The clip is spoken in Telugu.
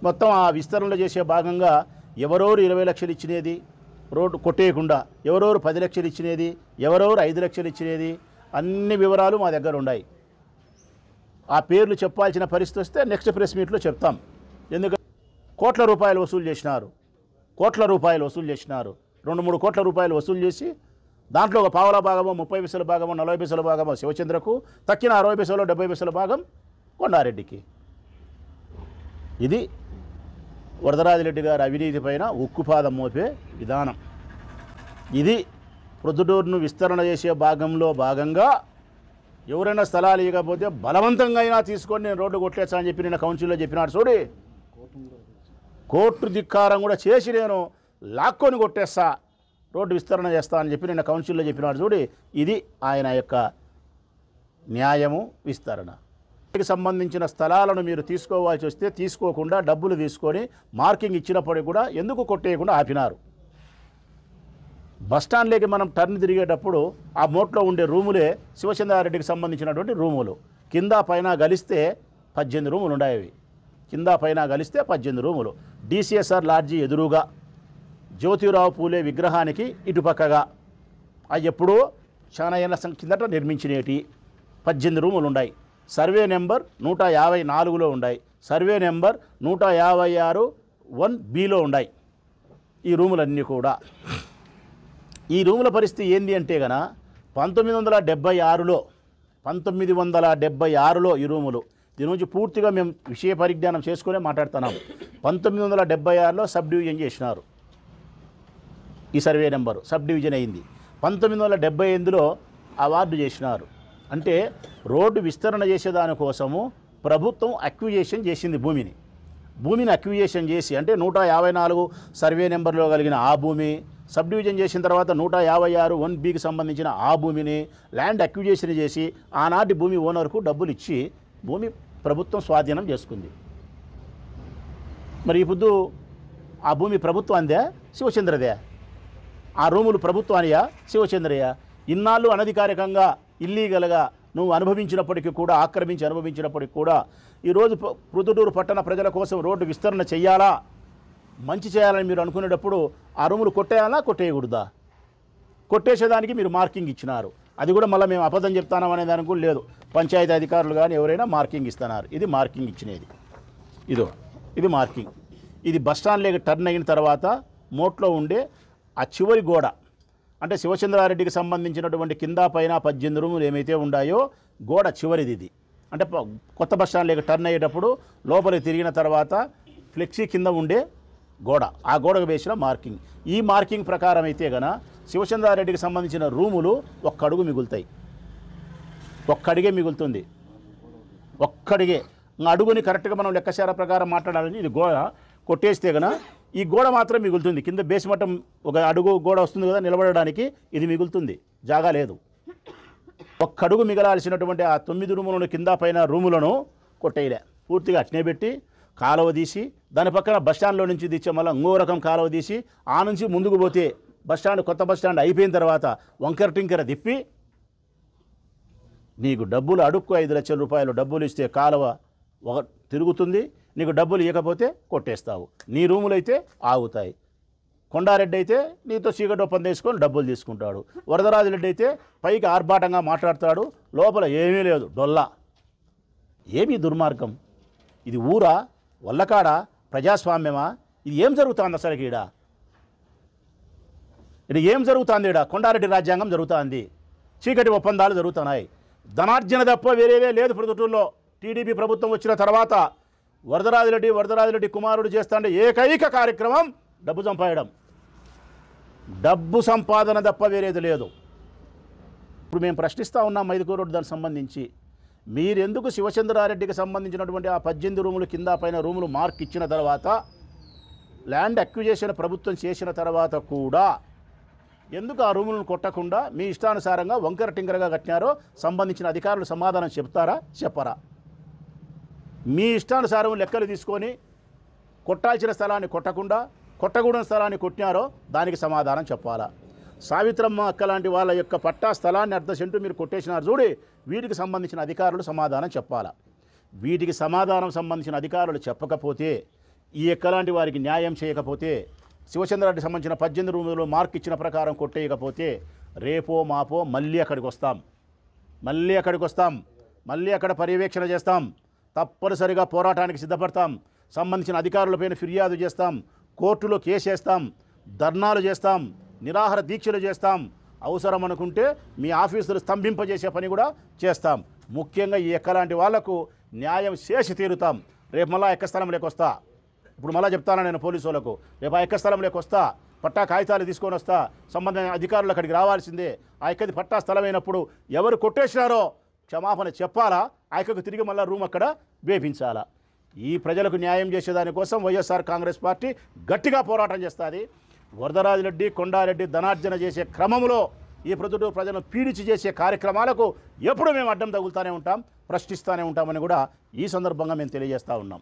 మొత్తం ఆ విస్తరణలో చేసే భాగంగా ఎవరెవరు 20 లక్షలు ఇచ్చినది రోడ్డు కొట్టేయకుండా, ఎవరెవరు 10 లక్షలు ఇచ్చినది, ఎవరెవరు 5 లక్షలు ఇచ్చినది, అన్ని వివరాలు మా దగ్గర ఉన్నాయి. ఆ పేర్లు చెప్పాల్సిన పరిస్థితి వస్తే నెక్స్ట్ ప్రెస్ మీట్లో చెప్తాం. ఎందుకంటే కోట్ల రూపాయలు వసూలు చేసినారు, 2-3 కోట్ల రూపాయలు వసూలు చేసి దాంట్లో ఒక పావలా భాగమో 30 పైసల భాగమో 40 పైసల భాగమో శివచంద్రకు, తక్కిన 60 పైసలు 70 పైసల భాగం కొండారెడ్డికి. ఇది వరదరాజిరెడ్డి గారి అవినీతి పైన ఉక్కుపాదం మోపే విధానం. ఇది ప్రొద్దుటూరును విస్తరణ చేసే భాగంగా ఎవరైనా స్థలాలు ఇవ్వకపోతే బలవంతంగా అయినా తీసుకొని నేను రోడ్డు కొట్టేస్తా అని చెప్పి నిన్న కౌన్సిల్లో చెప్పినాడు. చూడి, కోర్టు ధిక్కారం కూడా చేసి నేను లాక్కొని కొట్టేస్తా, రోడ్డు విస్తరణ చేస్తా అని చెప్పి నిన్న కౌన్సిల్లో చెప్పినాడు. చూడి, ఇది ఆయన యొక్క న్యాయము, విస్తరణ. దీనికి సంబంధించిన స్థలాలను మీరు తీసుకోవాల్సి వస్తే తీసుకోకుండా డబ్బులు తీసుకొని మార్కింగ్ ఇచ్చినప్పటికీ కూడా ఎందుకు కొట్టేయకుండా ఆపినారు. బస్టాండ్లోకి మనం టర్న్ తిరిగేటప్పుడు ఆ మోట్లో ఉండే రూములే శివచంద్రారెడ్డికి సంబంధించినటువంటి రూములు. కింద పైన కలిస్తే 18 రూములు ఉన్నాయి. కింద పైన కలిస్తే 18 రూములు. DCSR లాడ్జీ ఎదురుగా, జ్యోతిరావు పూలే విగ్రహానికి ఇటుపక్కగా, అవి ఎప్పుడూ చాలా ఏళ్ళ కిందట నిర్మించినవి 18 రూములు ఉన్నాయి. సర్వే నెంబర్ 154లో ఉన్నాయి. సర్వే నెంబర్ 156 1Bలో ఉన్నాయి ఈ రూములన్నీ కూడా. ఈ రూముల పరిస్థితి ఏంది అంటే గన 1976లో ఈ రూములు, దీని నుంచి పూర్తిగా మేము విషయ పరిజ్ఞానం చేసుకునే మాట్లాడుతున్నాం. 1976లో సబ్ డివిజన్ చేసినారు. ఈ సర్వే నెంబరు సబ్ డివిజన్ అయింది. 1978లో అవార్డు చేసినారు. అంటే రోడ్డు విస్తరణ చేసేదానికోసము ప్రభుత్వం అక్విజేషన్ చేసింది. భూమిని అక్విజేషన్ చేసి, అంటే 154 సర్వే నెంబర్లో కలిగిన ఆ భూమి, సబ్ డివిజన్ చేసిన తర్వాత 156 1Bకి సంబంధించిన ఆ భూమిని ల్యాండ్ అక్విజేషన్ చేసి ఆనాటి భూమి ఓనర్కు డబ్బులు ఇచ్చి భూమి ప్రభుత్వం స్వాధీనం చేసుకుంది. మరి ఇప్పుడు ఆ భూమి ప్రభుత్వానిదే, శివచంద్రదే? ఆ రూములు ప్రభుత్వానియా, శివచంద్రయ్య? ఇన్నాళ్ళు అనధికారికంగా ఇల్లీగల్గా నువ్వు అనుభవించినప్పటికీ కూడా, ఆక్రమించి అనుభవించినప్పటికీ కూడా, ఈరోజు ప్రొద్దుటూరు పట్టణ ప్రజల కోసం రోడ్డు విస్తరణ చెయ్యాలా, మంచి చేయాలని మీరు అనుకునేటప్పుడు ఆ రూములు కొట్టేయాలా, కొట్టేయకూడదా? కొట్టేసేదానికి మీరు మార్కింగ్ ఇచ్చినారు. అది కూడా మళ్ళీ మేము అబద్ధం చెప్తానం అనే దానికి కూడా లేదు. పంచాయతీ అధికారులు కానీ ఎవరైనా మార్కింగ్ ఇస్తున్నారు. ఇది మార్కింగ్ ఇచ్చినది. ఇది మార్కింగ్. ఇది బస్టాండ్లోకి టర్న్ అయిన తర్వాత మోట్లో ఉండే ఆ చివరి గోడ, అంటే శివచంద్రారెడ్డికి సంబంధించినటువంటి కింద పైన 18 రూములు ఏమైతే ఉన్నాయో గోడ చివరిది ఇది. అంటే కొత్త బస్టాండ్లోకి టర్న్ అయ్యేటప్పుడు లోపలికి తిరిగిన తర్వాత ఫ్లెక్సీ కింద ఉండే గోడ, ఆ గోడకు వేసిన మార్కింగ్. ఈ మార్కింగ్ ప్రకారం అయితే గన శివచంద్రారెడ్డికి సంబంధించిన రూములు ఒక్క అడుగు మిగులుతాయి. ఒక్కడిగే మిగులుతుంది. ఒక్కడిగే అడుగుని కరెక్ట్గా మనం లెక్కశార ప్రకారం మాట్లాడాలని ఇది గోడ కొట్టేస్తే గన ఈ గోడ మాత్రం మిగులుతుంది. కింద బేస్ మట్టం ఒక అడుగు గోడ వస్తుంది కదా నిలబడడానికి, ఇది మిగులుతుంది. జాగా లేదు. ఒక్కడుగు మిగలాల్సినటువంటి ఆ 9 రూములను కింద పైన రూములను కొట్టేయలే, పూర్తిగా అట్నే పెట్టి కాలువ తీసి దాని పక్కన బస్టాండ్లో నుంచి తెచ్చే మళ్ళీ ఇంకో రకం కాలువ తీసి ఆ నుంచి ముందుకు పోతే బస్టాండ్, కొత్త బస్టాండ్ అయిపోయిన తర్వాత వంకర టింకర తిప్పి నీకు డబ్బులు అడుక్కు 5 లక్షల రూపాయలు డబ్బులు ఇస్తే కాలువ తిరుగుతుంది, నీకు డబ్బులు ఇవ్వకపోతే కొట్టేస్తావు. నీ రూములు అయితే ఆగుతాయి. కొండారెడ్డి అయితే నీతో చీకటి ఒప్పందం తీసుకొని డబ్బులు తీసుకుంటాడు. వరదరాజిరెడ్డి అయితే పైకి ఆర్భాటంగా మాట్లాడతాడు, లోపల ఏమీ లేదు, డొల్లా. ఏమీ దుర్మార్గం? ఇది ఊరా, వల్లకాడ, ప్రజాస్వామ్యమా? ఇది ఏం జరుగుతుంది అసలు? ఇది ఏం జరుగుతుంది? కొండారెడ్డి రాజ్యాంగం జరుగుతుంది, చీకటి ఒప్పందాలు జరుగుతున్నాయి. ధనార్జన తప్ప వేరేవే లేదు ప్రొద్దుటూరులో. టీడీపీ ప్రభుత్వం వచ్చిన తర్వాత వరదరాజిరెడ్డి కుమారుడు చేస్తాండే ఏకైక కార్యక్రమం డబ్బు సంపాదడం. డబ్బు సంపాదన తప్ప వేరేది లేదు. ఇప్పుడు మేము ప్రశ్నిస్తూ ఉన్నాం మైదుకూరు రోడ్డు దానికి సంబంధించి. మీరెందుకు శివచంద్రారెడ్డికి సంబంధించినటువంటి ఆ 18 రూములు కింద పైన రూములు మార్క్ ఇచ్చిన తర్వాత, ల్యాండ్ అక్విజేషన్ ప్రభుత్వం చేసిన తర్వాత కూడా ఎందుకు ఆ రూములను కొట్టకుండా మీ ఇష్టానుసారంగా వంకర టింకరగా కట్టినారో సంబంధించిన అధికారులు సమాధానం చెప్తారా, చెప్పరా? మీ ఇష్టానుసారం లెక్కలు తీసుకొని కొట్టాల్సిన స్థలాన్ని కొట్టకుండా కొట్టకూడని స్థలాన్ని కొట్టినారో దానికి సమాధానం చెప్పాలా? సావిత్రమ్మ అక్క లాంటి వాళ్ళ యొక్క పట్టా స్థలాన్ని 1/2 సెంటు మీరు కొట్టేసినారు చూడి, వీటికి సంబంధించిన అధికారులు సమాధానం చెప్పాలా? వీటికి సమాధానం సంబంధించిన అధికారులు చెప్పకపోతే ఈ ఎక్కలాంటి వారికి న్యాయం చేయకపోతే, శివచంద్రారెడ్డికి సంబంధించిన 18 రూములు మార్క్ ఇచ్చిన ప్రకారం కొట్టేయకపోతే రేపో మాపో మళ్ళీ అక్కడికి వస్తాం, మళ్ళీ అక్కడ పర్యవేక్షణ చేస్తాం, తప్పనిసరిగా పోరాటానికి సిద్ధపడతాం, సంబంధించిన అధికారులపైన ఫిర్యాదు చేస్తాం, కోర్టులో కేసు వేస్తాం, ధర్నాలు చేస్తాం, నిరాహార దీక్షలు చేస్తాం, అవసరం అనుకుంటే మీ ఆఫీసులు స్తంభింపజేసే పని కూడా చేస్తాం. ముఖ్యంగా ఈ ఎక్కలాంటి వాళ్లకు న్యాయం చేసి తీరుతాం. రేపు మళ్ళా ఎక్క స్థలంలోకి వస్తా, ఇప్పుడు మళ్ళీ చెప్తాను నేను పోలీసు వాళ్ళకు, రేపు ఆ ఎక్క స్థలంలోకి వస్తా, పట్టా కాగితాలు తీసుకొని వస్తా, సంబంధించిన అధికారులు అక్కడికి రావాల్సిందే. ఆ ఎక్కది పట్టా స్థలమైనప్పుడు ఎవరు కొట్టేసినారో క్షమాపణ చెప్పాలా, ఆ ఎక్కకు తిరిగి మళ్ళీ రూమ్ అక్కడ వేపించాలా. ఈ ప్రజలకు న్యాయం చేసేదానికోసం వైఎస్ఆర్ కాంగ్రెస్ పార్టీ గట్టిగా పోరాటం చేస్తుంది. వరదరాజిరెడ్డి, కొండారెడ్డి ధనార్జన చేసే క్రమంలో ఈ ప్రొద్దుటూరు ప్రజలను పీడిచి చేసే కార్యక్రమాలకు ఎప్పుడు మేము అడ్డం తగులుతూనే ఉంటాం, ప్రశ్నిస్తూనే ఉంటామని కూడా ఈ సందర్భంగా మేము తెలియజేస్తూ ఉన్నాం.